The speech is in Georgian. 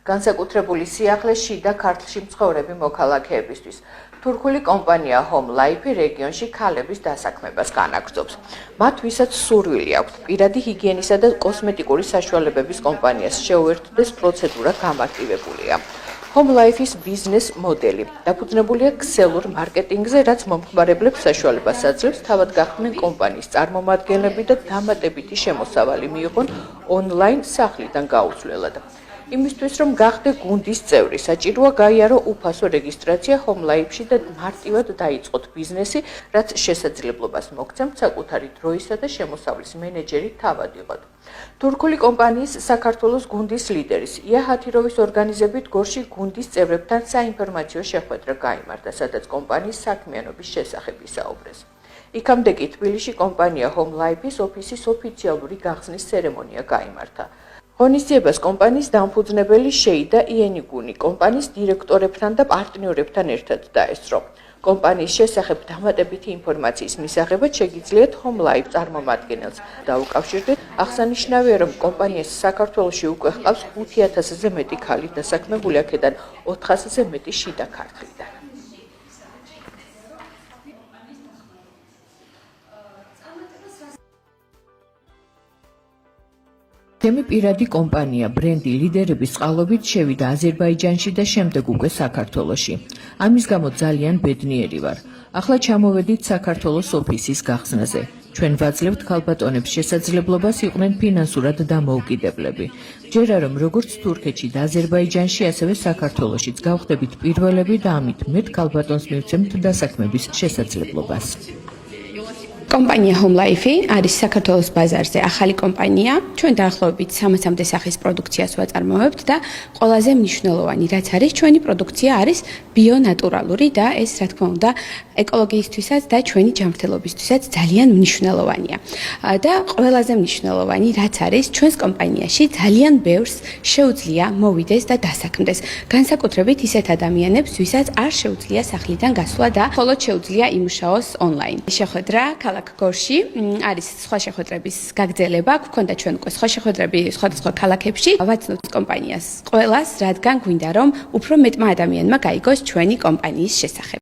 განსაკუთრებული სიახლე შიდა ქართლში მცხოვრები მოქალაქეებისთვის. თურქული კომპანია Home Life რეგიონში ქალების დასაქმებას განაგრძობს. მათ ვისაც სურვილი აქვთ პირადი ჰიგიენისა და კოსმეტიკური საშუალებების კომპანიას შეუერთდეს პროცედურა გამარტივებულია. Home Life-ის ბიზნეს მოდელი დაფუძნებულია ქსელურ მარკეტინგზე, რაც მომხმარებლებს საშუალებას აძლევს თავად გახდნენ კომპანიის წარმომადგენლები და დამატებითი შემოსავალი მიიღონ ონლაინ სახლიდან გაუცვლელად. იმისთვის, რომ გახდე გუნდის წევრი, საჭიროა გაიარო უფასო რეგისტრაცია Home Life-ში და მარტივად დაიწყოთ ბიზნესი, რაც შესაძლებლობას მოგცემთ საკუთარი დროისა და შემოსავლის მენეჯერი თავად იყოთ. თურქული კომპანიის საქართველოს გუნდის ლიდერის ია ჰათიროვის ორგანიზებით გორში გუნდის წევრებთან საინფორმაციო შეხვედრა გაიმართა, სადაც კომპანიის საქმიანობის შესახებ ისაუბრეს. იქამდე კი თბილისში კომპანია Home Life-ის ოფისის ოფიციალური გახსნის ცერემონია გაიმართა. ღონისძიებას კომპანიის დამფუძნებელი შეიდა იენიგუნი კომპანიის დირექტორებთან და პარტნიორებთან ერთად დაესწრო. კომპანიის შესახებ დამატებითი ინფორმაციის მისაღებად შეგიძლიათ Home Life წარმომადგენელს დაუკავშირდეთ. აღსანიშნავია, რომ კომპანიას საქართველოში უკვე ჰყავს 5000-ზე მეტი ქალი დასაქმებული, აქედან 400-ზე მეტი შიდა ქართლიდან. თემი პირადი კომპანია ბრენდი ლიდერების წყალობით შევიდა აზერბაიჯანში და შემდეგ უკვე საქართველოში. ამის გამო ძალიან ბედნიერი ვარ. ახლა ჩამოვედით საქართველოს ოფისის გახსნაზე. ჩვენ ვაძლევთ ქალბატონებს შესაძლებლობას იყვნენ ფინანსურად დამოუკიდებლები. ჯერა რომ როგორც თურქეთში და აზერბაიჯანში, ასევე საქართველოშიც გავხდებით პირველები და ამით მეტ ქალბატონს მივცემთ დასაქმების შესაძლებლობას. კომპანია Home Life არის საქართველოს ბაზარზე ახალი კომპანია. ჩვენ დაახლოებით 300-მდე სახის პროდუქციას ვაწარმოებთ და ყველაზე მნიშვნელოვანი რაც არის ჩვენი პროდუქცია არის ბიონატურალური და ეს რა თქმა უნდა ეკოლოგიისთვისაც და ჩვენი ჯანმრთელობისთვისაც ძალიან მნიშვნელოვანია. და ყველაზე მნიშვნელოვანი რაც არის ჩვენს კომპანიაში ძალიან ბევრს შეუძლია მოვიდეს და დასაქმდეს. განსაკუთრებით ისეთ ადამიანებს, ვისაც არ შეუძლია სახლიდან გასვლა და მხოლოდ შეუძლია იმუშაოს ონლაინ. შეხვედრა გორში არის სხვა შეხვედრების გაგრძელება, გვქონდა ჩვენ უკვე სხვა შეხვედრები სხვადასხვა ქალაქებში. ვაცნობთ კომპანიას ყველას, რადგან გვინდა რომ უფრო მეტმა ადამიანმა გაიგოს ჩვენი კომპანიის შესახებ.